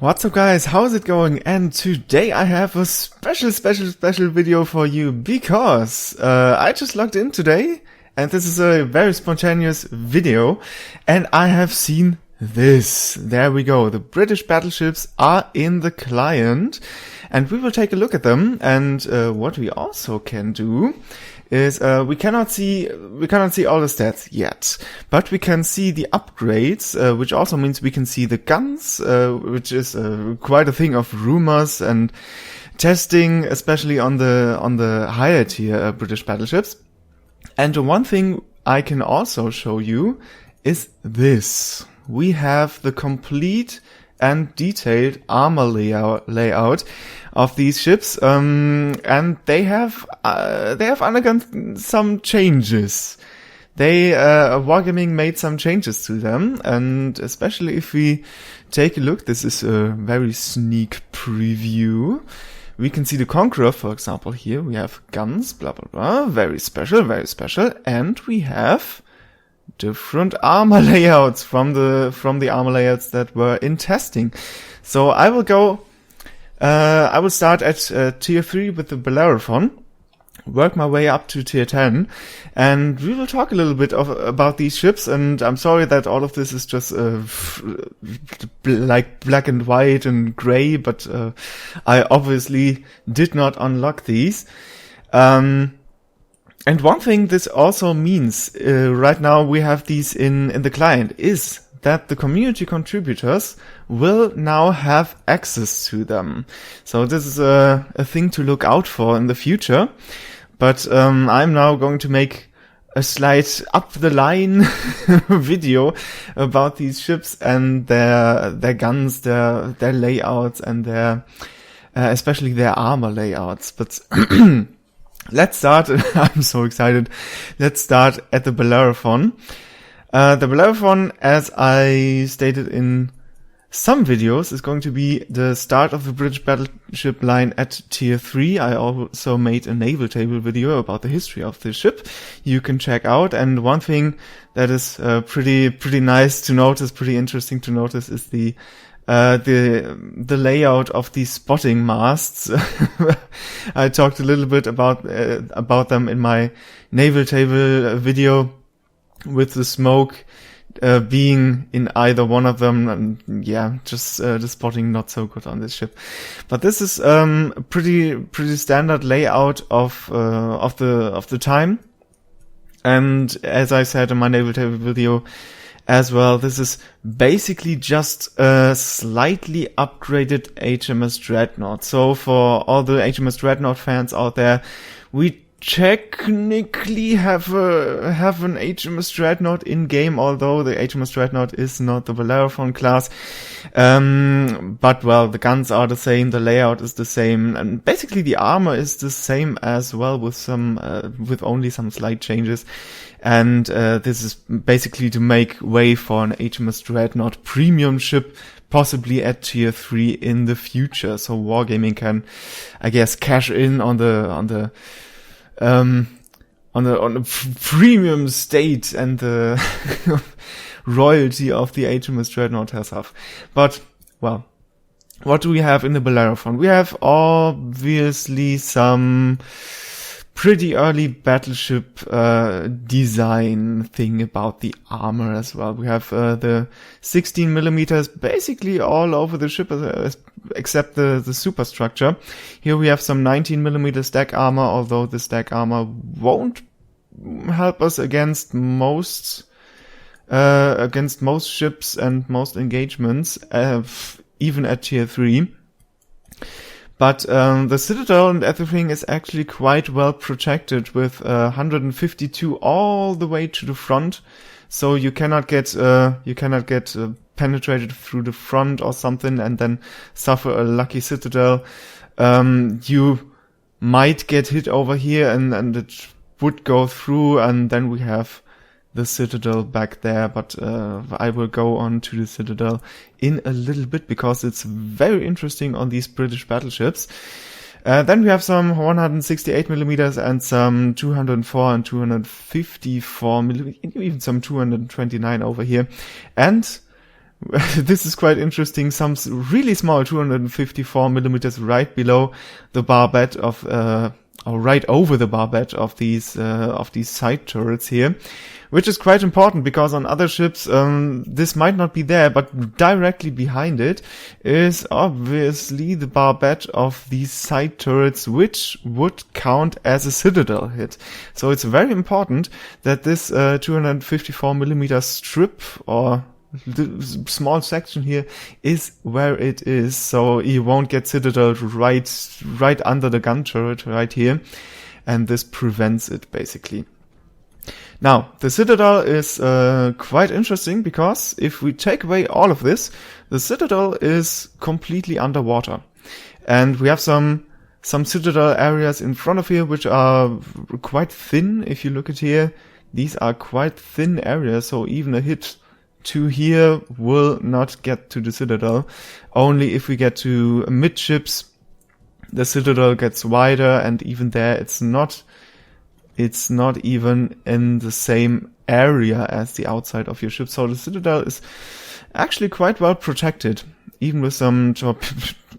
What's up guys, how's it going? And today I have a special video for you because I just logged in today and this is a very spontaneous video and I have seen this. There we go, the British battleships are in the client and we will take a look at them. And what we also can do is we cannot see all the stats yet, but we can see the upgrades, which also means we can see the guns, which is quite a thing of rumors and testing, especially on the higher tier British battleships. And the one thing I can also show you is this. We have the complete and detailed armor layout of these ships, and they have undergone some changes. Wargaming made some changes to them, and especially if we take a look, this is a very sneak preview. We can see the Conqueror, for example, here. We have guns, blah blah blah, very special, and we have different armor layouts from the armor layouts that were in testing. So I will start at tier 3 with the Bellerophon, work my way up to tier 10, and we will talk a little bit about these ships. And I'm sorry that all of this is just like black and white and gray, but I obviously did not unlock these. And one thing this also means, right now we have these in the client, is that the community contributors will now have access to them. So this is a thing to look out for in the future. But I'm now going to make a slight up the line video about these ships and their guns, their layouts, and their especially their armor layouts. But let's start. I'm so excited. Let's start at the Bellerophon. The Bellerophon, as I stated in some videos, is going to be the start of the British battleship line at tier 3. I also made a naval table video about the history of this ship you can check out. And one thing that is pretty nice to notice, pretty interesting to notice, is the layout of these spotting masts. I talked a little bit about them in my naval table video, with the smoke being in either one of them, and yeah, just the spotting not so good on this ship. But this is pretty standard layout of the time. And as I said in my naval table video as well, this is basically just a slightly upgraded HMS Dreadnought. So for all the HMS Dreadnought fans out there, we technically have an HMS Dreadnought in game, although the HMS Dreadnought is not the Bellerophon class. But well, the guns are the same, the layout is the same, and basically the armor is the same as well, with only some slight changes. And this is basically to make way for an HMS Dreadnought premium ship, possibly at tier 3 in the future. So Wargaming can, I guess, cash in on the premium state and the royalty of the HMS Dreadnought herself. But, well, what do we have in the Bellerophon? We have obviously some pretty early battleship design thing about the armor as well. We have the 16 millimeters basically all over the ship, except the superstructure. Here we have some 19 millimeter stack armor, although the stack armor won't help us against most ships and most engagements, even at tier 3. But the Citadel and everything is actually quite well protected, with 152 all the way to the front. So you cannot get penetrated through the front or something and then suffer a lucky Citadel. You might get hit over here and it would go through, and then we have the Citadel back there. But I will go on to the Citadel in a little bit because it's very interesting on these British battleships. Then we have some 168 millimeters and some 204 and 254 millimeters, even some 229 over here. And this is quite interesting. Some really small 254 millimeters right below the barbette of, or right over the barbette of these side turrets here, which is quite important because on other ships, this might not be there, but directly behind it is obviously the barbette of these side turrets, which would count as a citadel hit. So it's very important that this 254 millimeter strip, or the small section here, is where it is, so you won't get citadel right under the gun turret right here, and this prevents it basically. Now, the citadel is quite interesting because if we take away all of this, the citadel is completely underwater, and we have some citadel areas in front of here which are quite thin. If you look at here, these are quite thin areas, so even a hit to here will not get to the citadel. Only if we get to midships, the citadel gets wider, and even there it's not even in the same area as the outside of your ship. So the citadel is actually quite well protected, even with some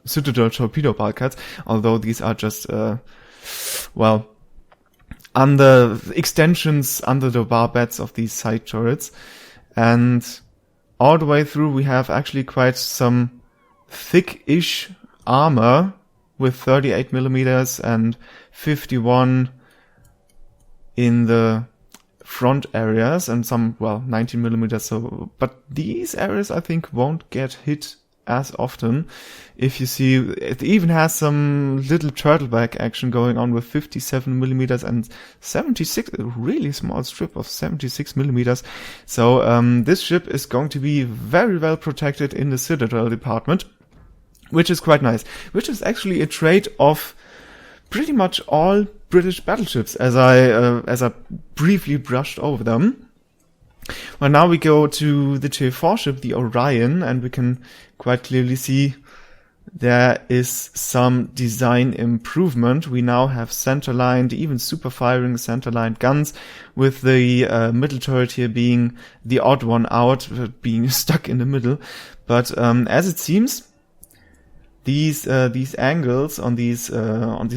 citadel torpedo bulkheads, although these are just under extensions under the barbettes of these side turrets. And all the way through we have actually quite some thick-ish armor with 38 millimeters and 51 in the front areas, and some, 19 millimeters. So, but these areas I think won't get hit as often. If you see, it even has some little turtleback action going on with 57 millimeters and 76, a really small strip of 76 millimeters. So this ship is going to be very well protected in the citadel department, which is quite nice, which is actually a trait of pretty much all British battleships, as I briefly brushed over them. Well, now we go to the Tier 4 ship, the Orion, and we can quite clearly see there is some design improvement. We now have center-lined, even super-firing center-lined guns, with the middle turret here being the odd one out, being stuck in the middle. But as it seems, these angles on these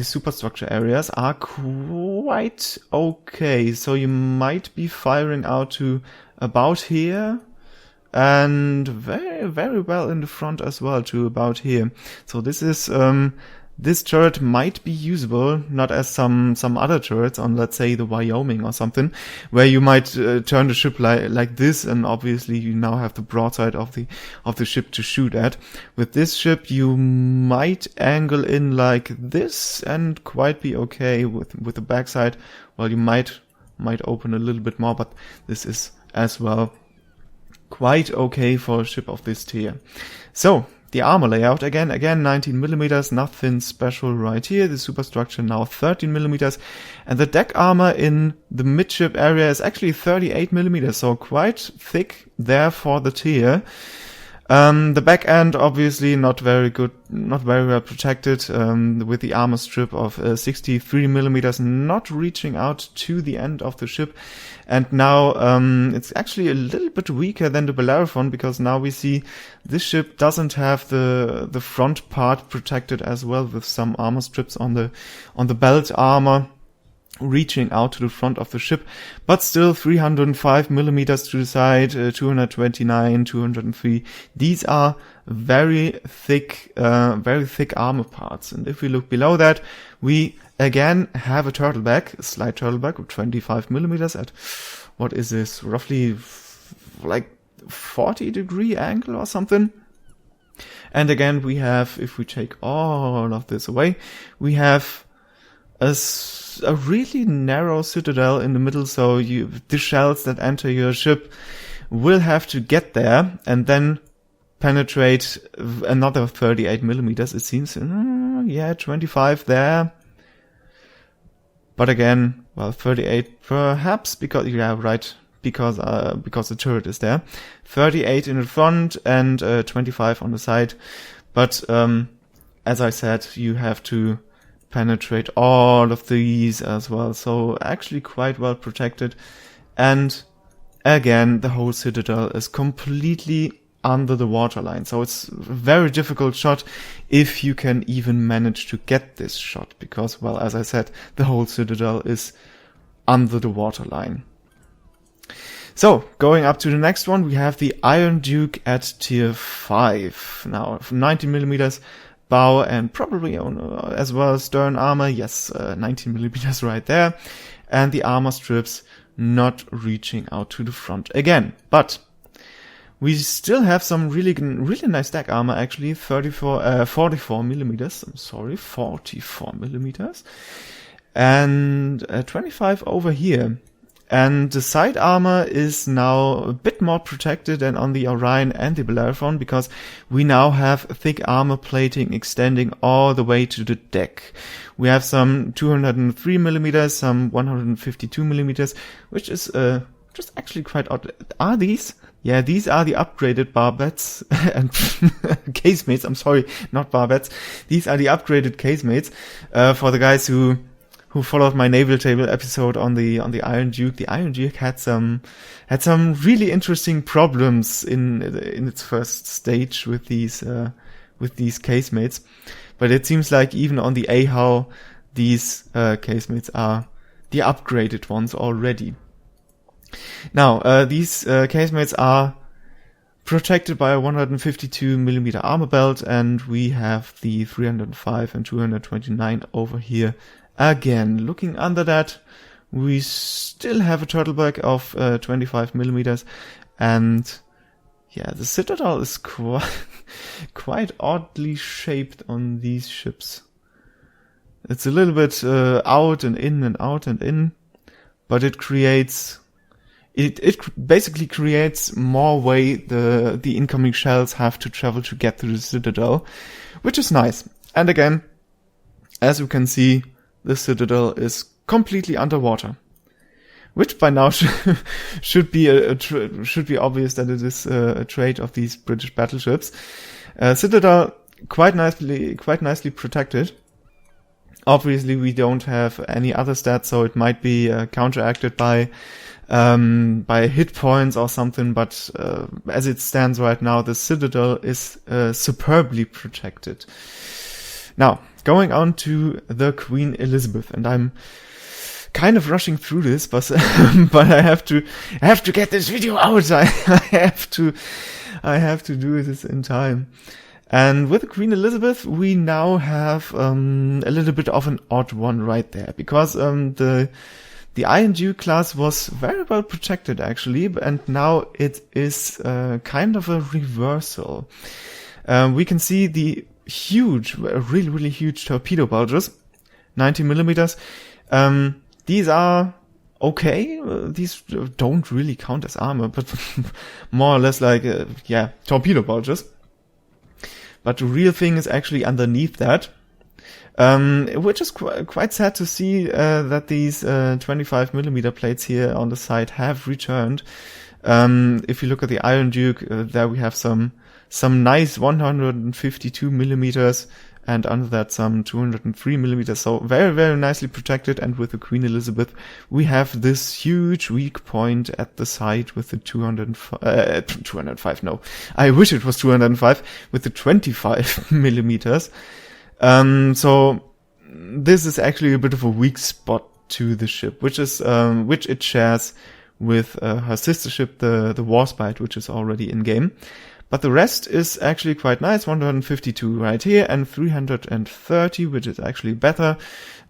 superstructure areas are quite okay. So you might be firing out to about here, and very, very well in the front as well to about here. So this is this turret might be usable, not as some other turrets on, let's say, the Wyoming or something, where you might turn the ship like this, and obviously you now have the broadside of the ship to shoot at. With this ship, you might angle in like this and quite be okay with the backside. Well, you might open a little bit more, but this is as well quite okay for a ship of this tier. So the armor layout, again 19 millimeters, nothing special right here. The superstructure now 13 millimeters, and the deck armor in the midship area is actually 38 millimeters, so quite thick there for the tier. The back end obviously not very good, not very well protected, with the armor strip of 63 millimeters, not reaching out to the end of the ship. And now it's actually a little bit weaker than the Bellerophon, because now we see this ship doesn't have the front part protected as well, with some armor strips on the belt armor reaching out to the front of the ship, but still 305 millimeters to the side, 229, 203. These are very thick armor parts. And if we look below that, we again have a turtleback, a slight turtleback of 25 millimeters at, what is this, roughly like 40-degree angle or something. And again, we have, if we take all of this away, we have a really narrow citadel in the middle, so the shells that enter your ship will have to get there and then penetrate another 38 millimeters, it seems. 25 there. But again, 38 perhaps, because, because the turret is there. 38 in the front and 25 on the side. But as I said, you have to penetrate all of these as well, so actually quite well protected. And again, the whole citadel is completely under the waterline. So it's a very difficult shot if you can even manage to get this shot, because, well, as I said, the whole citadel is under the waterline. So, going up to the next one, we have the Iron Duke at tier 5. Now, 90mm bow and probably as well stern armor. Yes, 19mm right there. And the armor strips not reaching out to the front again. But we still have some really nice deck armor, actually. 44mm. I'm sorry, 44mm. And 25 over here. And the side armor is now a bit more protected than on the Orion and the Bellerophon, because we now have thick armor plating extending all the way to the deck. We have some 203mm, some 152mm, which is just actually quite odd. Are these? Yeah, these are the upgraded barbettes and casemates. I'm sorry, not barbettes. These are the upgraded casemates for the guys who followed my naval table episode on the Iron Duke. The Iron Duke had some really interesting problems in its first stage with these casemates, but it seems like even on the AHAL these casemates are the upgraded ones already. Now these casemates are protected by a 152mm armor belt, and we have the 305 and 229 over here. Again, looking under that, we still have a turtleback of 25mm, and yeah, the citadel is quite oddly shaped on these ships. It's a little bit out and in and out and in, but it creates it basically creates more way the incoming shells have to travel to get to the citadel, which is nice. And again, as you can see, the citadel is completely underwater, which by now should be obvious that it is a trait of these British battleships. Citadel quite nicely protected. Obviously, we don't have any other stats, so it might be counteracted by hit points or something. But as it stands right now, the citadel is superbly protected. Now, going on to the Queen Elizabeth, and I'm kind of rushing through this, but I have to get this video out. I have to do this in time. And with the Queen Elizabeth, we now have a little bit of an odd one right there, because the Iron Duke class was very well protected actually, and now it is kind of a reversal. We can see the really huge torpedo bulges, 90mm. These are okay. These don't really count as armor, but more or less like, torpedo bulges. But the real thing is actually underneath that, which is quite sad to see that these 25mm plates here on the side have returned. If you look at the Iron Duke, there we have some nice 152mm, and under that some 203mm. So very nicely protected. And with the Queen Elizabeth, we have this huge weak point at the side with the 205. No, I wish it was 205 with the 25mm. So this is actually a bit of a weak spot to the ship, which it shares with her sister ship, the Warspite, which is already in game. But the rest is actually quite nice, 152 right here, and 330, which is actually better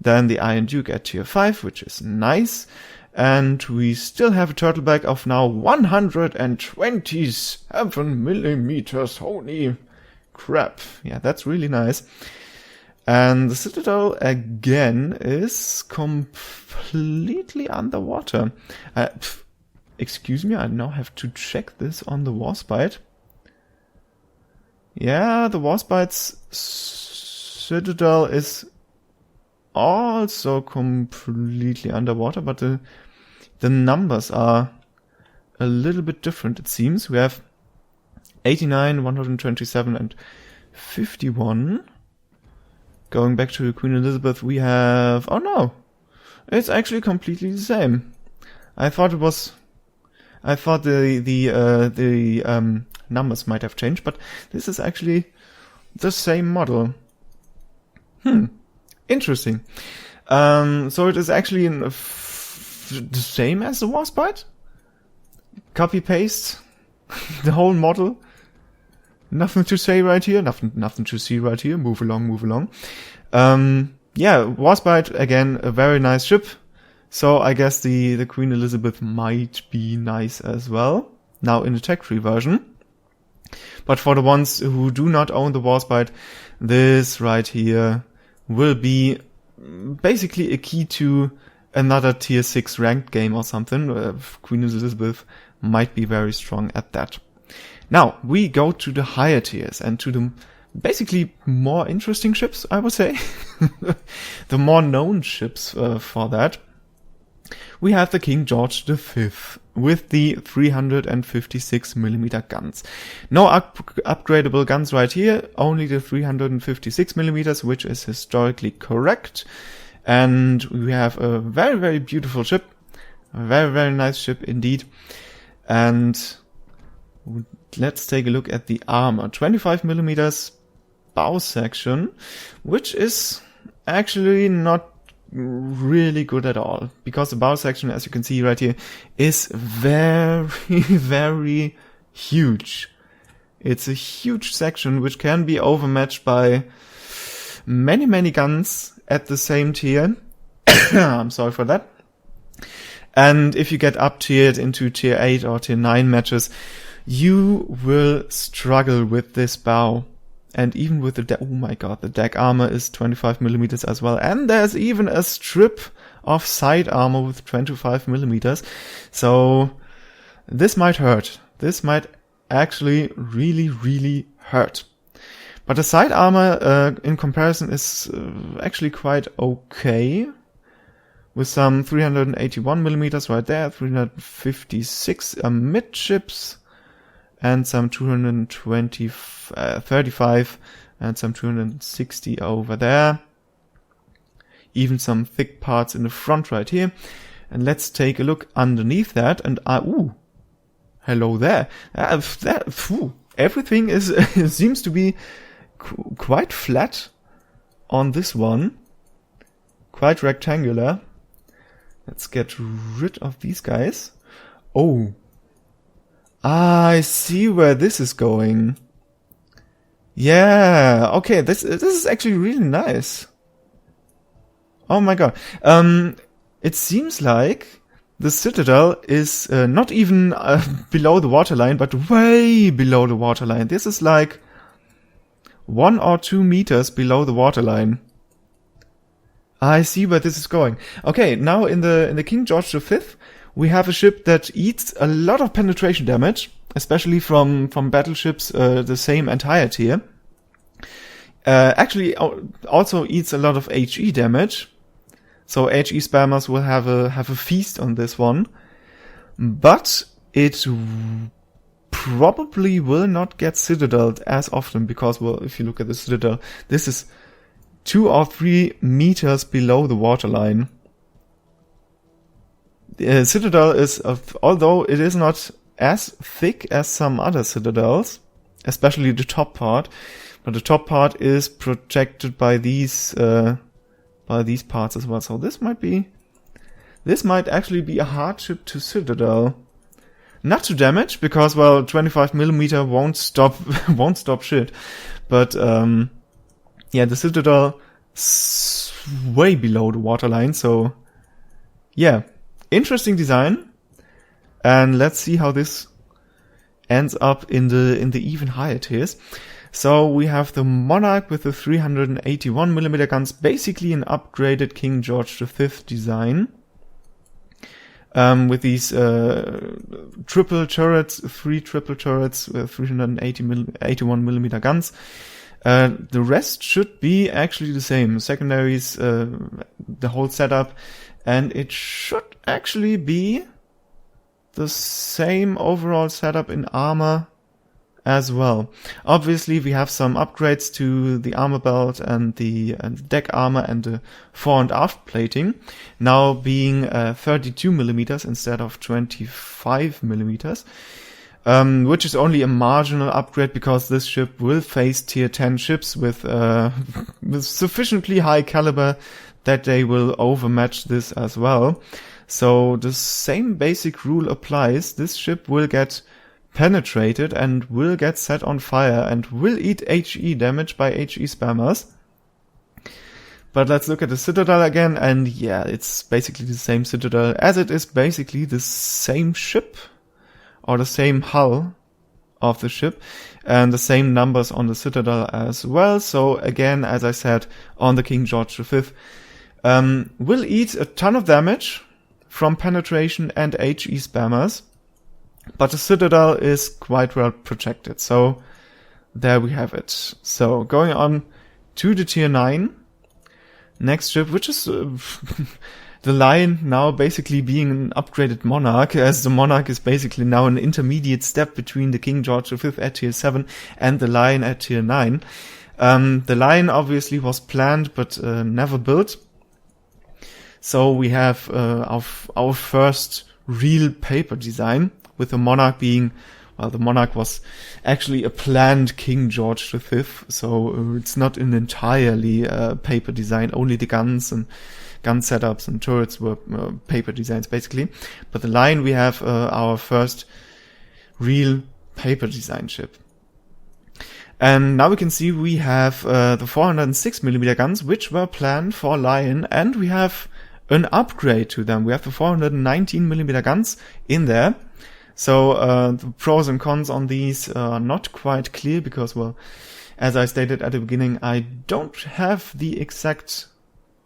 than the Iron Duke at tier 5, which is nice. And we still have a turtleback of now 127mm. Holy crap. Yeah, that's really nice. And the citadel, again, is completely underwater. Excuse me, I now have to check this on the Warspite. Yeah, the Warspite's citadel is also completely underwater, but the numbers are a little bit different, it seems. We have 89, 127, and 51. Going back to Queen Elizabeth, we have... Oh no! It's actually completely the same. I thought the numbers might have changed, but this is actually the same model. Interesting. So it is actually the same as the Warspite. Copy paste the whole model. Nothing to say right here. Nothing to see right here. Move along, move along. Yeah, Warspite, again, a very nice ship. So I guess the Queen Elizabeth might be nice as well. Now in the tech-free version. But for the ones who do not own the Warspite, this right here will be basically a key to another tier 6 ranked game or something. Queen Elizabeth might be very strong at that. Now, we go to the higher tiers and to the basically more interesting ships, I would say. The more known ships for that. We have the King George V with the 356mm guns. No upgradable guns right here, only the 356mm, which is historically correct. And we have a very, very beautiful ship. A very, very nice ship indeed. And let's take a look at the armor. 25mm bow section, which is actually not really good at all, because the bow section, as you can see right here, is very, very huge. It's a huge section which can be overmatched by many, many guns at the same tier. I'm sorry for that. And if you get up tiered into tier 8 or tier 9 matches, you will struggle with this bow. And even with the oh my god, the deck armor is 25mm as well. And there's even a strip of side armor with 25mm. So this might hurt. This might actually really, really hurt. But the side armor in comparison is actually quite okay. With some 381mm right there, 356 midships. And some 235 and some 260 over there. Even some thick parts in the front right here. And let's take a look underneath that. And ooh, hello there. Everything is seems to be quite flat on this one. Quite rectangular. Let's get rid of these guys. Oh. I see where this is going. Yeah, okay, this is actually really nice. Oh my god. It seems like the Citadel is not even below the waterline, but way below the waterline. This is like 1 or 2 meters below the waterline. I see where this is going. Okay, now in the King George V, we have a ship that eats a lot of penetration damage, especially from battleships, the same entire tier. Actually, also eats a lot of HE damage. So HE spammers will have a feast on this one. But it probably will not get Citadeled as often, because, well, if you look at the Citadel, this is 2 or 3 meters below the waterline. The Citadel is, although it is not as thick as some other Citadels, especially the top part, but the top part is protected by these parts as well. So this might actually be a hard ship to Citadel. Not to damage, because, well, 25mm won't stop shit. But yeah, the Citadel is way below the waterline, so yeah. Interesting design, and let's see how this ends up in the even higher tiers. So we have the Monarch with the 381mm guns, basically an upgraded King George V design, with these triple turrets, 3 triple turrets with 381mm guns. The rest should be actually the same. Secondaries, the whole setup. And it should actually be the same overall setup in armor as well. Obviously, we have some upgrades to the armor belt and the deck armor and the fore and aft plating, now being 32mm instead of 25mm. which is only a marginal upgrade because this ship will face tier 10 ships with sufficiently high caliber that they will overmatch this as well. So the same basic rule applies. This ship will get penetrated and will get set on fire and will eat HE damage by HE spammers. But let's look at the Citadel again, and yeah, it's basically the same Citadel as it is basically the same ship, or the same hull of the ship, and the same numbers on the Citadel as well. So again, as I said, on the King George V, will eat a ton of damage from penetration and HE spammers, but the Citadel is quite well protected. So there we have it. So going on to the tier 9. Next ship, which is the Lion now basically being an upgraded Monarch, as the Monarch is basically now an intermediate step between the King George V at tier 7 and the Lion at tier 9. The Lion obviously was planned but never built. So we have our first real paper design, with the Monarch being, well, the Monarch was actually a planned King George V, so it's not an entirely paper design. Only the guns and gun setups and turrets were paper designs, basically. But the Lion, we have our first real paper design ship. And now we can see we have the 406mm guns, which were planned for Lion, and we have an upgrade to them. We have the 419mm guns in there. So the pros and cons on these are not quite clear because, well, as I stated at the beginning, I don't have the exact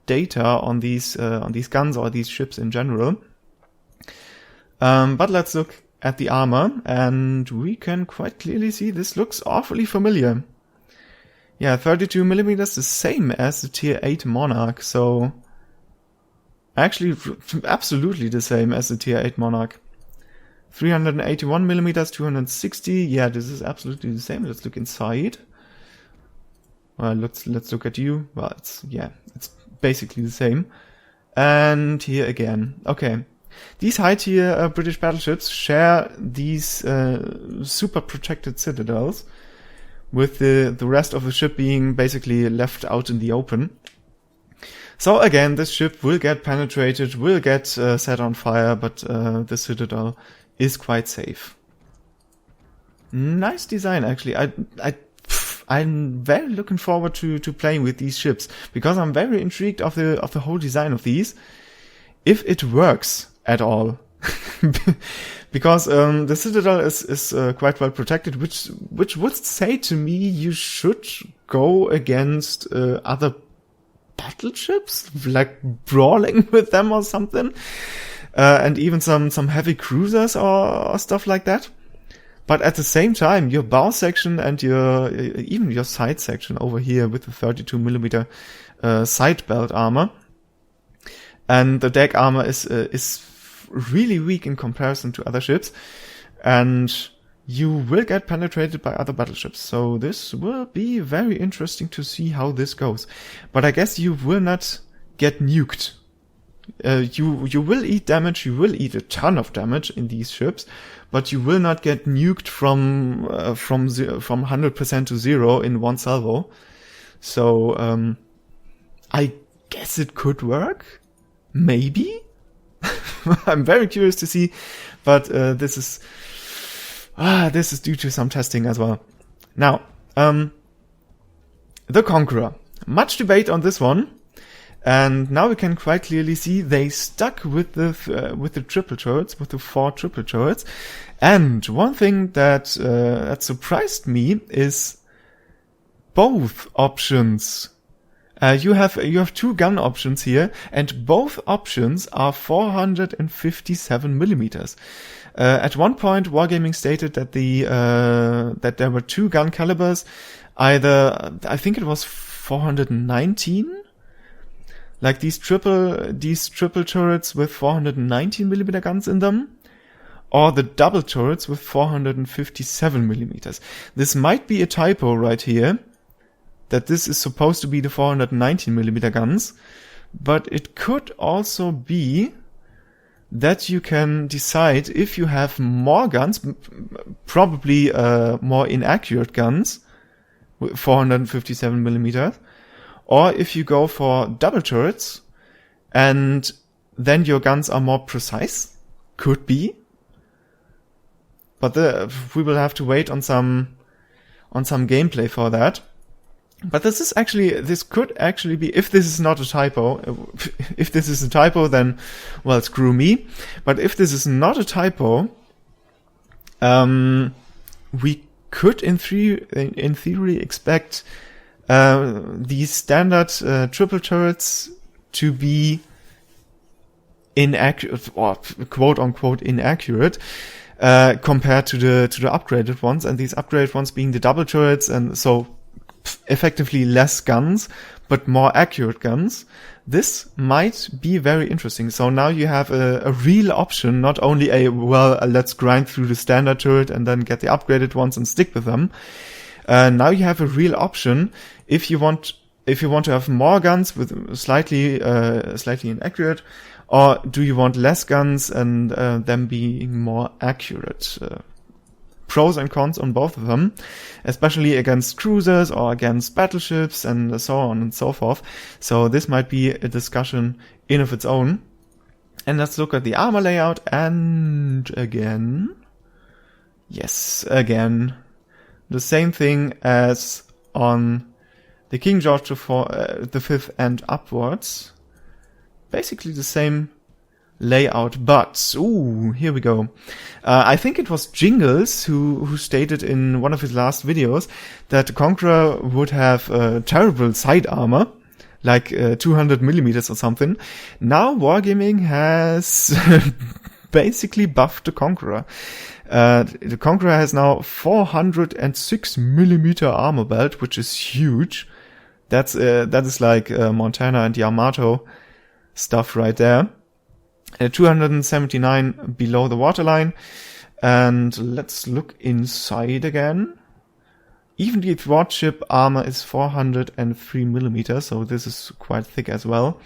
data on these guns or these ships in general. But let's look at the armor, and we can quite clearly see this looks awfully familiar. Yeah, 32mm, the same as the tier 8 Monarch, so actually absolutely the same as the tier 8 Monarch. 381mm, 260. Yeah, this is absolutely the same. Let's look inside. Well, let's look at you. Well, it's basically the same. And here again. Okay. These high tier British battleships share these super protected citadels, with the rest of the ship being basically left out in the open. So again, this ship will get penetrated, will get set on fire, but the citadel is quite safe. Nice design, actually. I'm very looking forward to playing with these ships, because I'm very intrigued of the whole design of these, if it works at all. Because the citadel is quite well protected, which would say to me you should go against other battleships, like brawling with them or something. And even some heavy cruisers or stuff like that. But at the same time, your bow section and even your side section over here with the 32mm side belt armor, and the deck armor is really weak in comparison to other ships, and you will get penetrated by other battleships. So this will be very interesting to see how this goes. But I guess you will not get nuked. You will eat damage, you will eat a ton of damage in these ships, but you will not get nuked from 100% to 0 in one salvo. So I guess it could work, maybe. I'm very curious to see, but this is due to some testing as well. Now, the Conqueror. Much debate on this one. And now we can quite clearly see they stuck with the triple turrets, with the 4 triple turrets. And one thing that surprised me is both options. You have 2 gun options here, and both options are 457mm. At one point, Wargaming stated that that there were 2 gun calibers. Either, I think it was 419. Like these triple turrets with 419mm guns in them, or the double turrets with 457mm. This might be a typo right here, that this is supposed to be the 419mm guns, but it could also be that you can decide if you have more guns, probably more inaccurate guns, with 457 millimeters, or if you go for double turrets, and then your guns are more precise. Could be. But we will have to wait on some gameplay for that. But this could actually be, if this is not a typo, if this is a typo, then, well, screw me. But if this is not a typo, we could in theory expect these standard triple turrets to be inaccurate, or quote unquote inaccurate, compared to the upgraded ones, and these upgraded ones being the double turrets, and so effectively less guns, but more accurate guns. This might be very interesting. So now you have a real option, not only let's grind through the standard turret and then get the upgraded ones and stick with them. Now you have a real option if you want to have more guns with slightly inaccurate, or do you want less guns and them being more accurate? Pros and cons on both of them, especially against cruisers or against battleships and so on and so forth. So this might be a discussion in of its own. And let's look at the armor layout, and again, the same thing as on the King George V and upwards. Basically the same layout, but here we go. I think it was Jingles who stated in one of his last videos that the Conqueror would have terrible side armor, like 200 millimeters or something. Now Wargaming has basically buffed the Conqueror. The Conqueror has now 406 millimeter armor belt, which is huge. That is like Montana and Yamato stuff right there. 279 below the waterline. And let's look inside again. Even the Warship armor is 403 millimeters, so this is quite thick as well.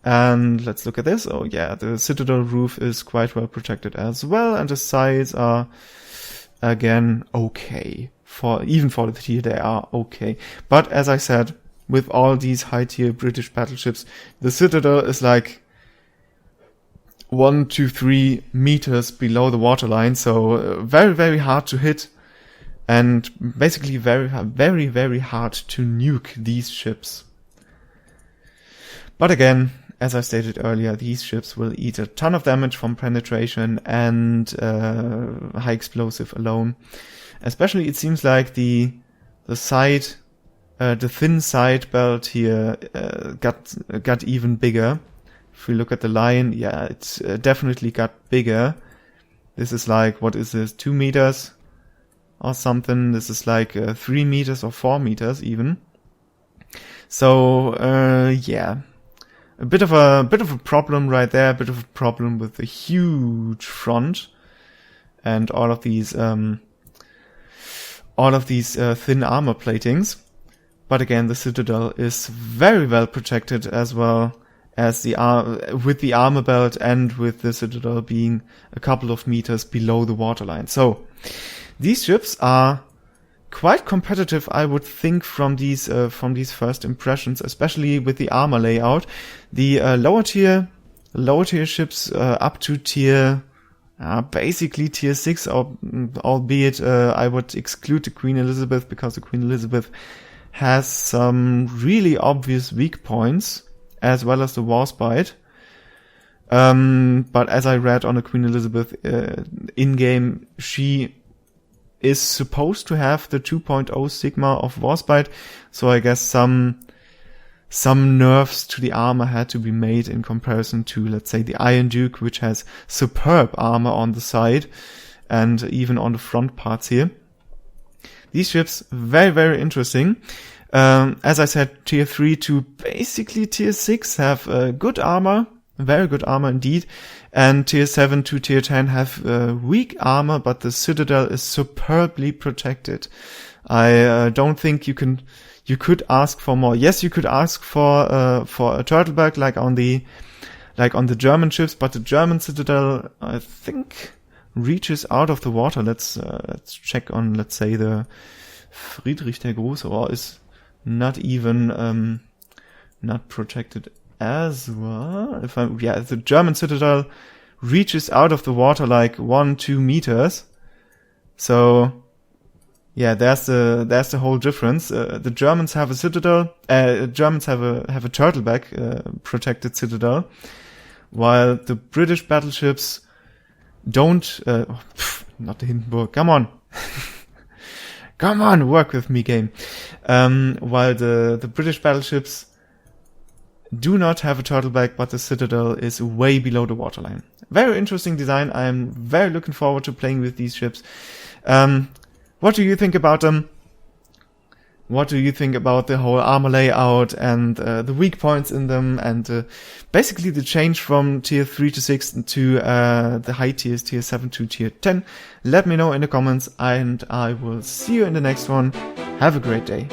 And let's look at this. Oh yeah, the Citadel roof is quite well protected as well, and the sides are again okay. Even for the tier, they are okay. But as I said, with all these high tier British battleships, the Citadel is like 1 to 3 meters below the waterline, so very, very hard to hit, and basically very, very, very hard to nuke these ships. But again, as I stated earlier, these ships will eat a ton of damage from penetration and high explosive alone. Especially, it seems like the thin side belt here got even bigger. If we look at the line, yeah, it's definitely got bigger. This is like, what is this, 2 meters or something? This is like 3 meters or 4 meters even. So, yeah, a bit of a problem right there. A bit of a problem with the huge front and all of these thin armor platings. But again, the Citadel is very well protected as well, as with the armor belt and with the Citadel being a couple of meters below the waterline. So these ships are quite competitive, I would think, from these first impressions, especially with the armor layout. The lower tier ships up to tier basically tier 6, albeit I would exclude the Queen Elizabeth, because the Queen Elizabeth has some really obvious weak points, as well as the Warspite. But as I read on the Queen Elizabeth in-game, she is supposed to have the 2.0 Sigma of Warspite, so I guess some nerfs to the armor had to be made in comparison to, let's say, the Iron Duke, which has superb armor on the side and even on the front parts here. These ships, very, very interesting. As I said, tier 3 to basically tier 6 have good armor, very good armor indeed, and tier 7 to tier 10 have weak armor, but the Citadel is superbly protected. I don't think you could ask for more. Yes, you could ask for a turtleback like on the like on the German ships, but the German citadel, I think, reaches out of the water. Let's check on, let's say, the Friedrich der Große, or is not even not protected as well. The German citadel reaches out of the water like 1-2 meters. So yeah, there's the whole difference. The Germans have a citadel. Germans have a turtleback protected citadel, while the British battleships don't. Not the Hindenburg. Come on, come on, work with me, game. While the British battleships do not have a turtleback, but the citadel is way below the waterline. Very interesting design. I'm very looking forward to playing with these ships. What do you think about them? What do you think about the whole armor layout and the weak points in them, and basically the change from tier 3 to 6 to the high tiers, tier 7 to tier 10? Let me know in the comments, and I will see you in the next one. Have a great day.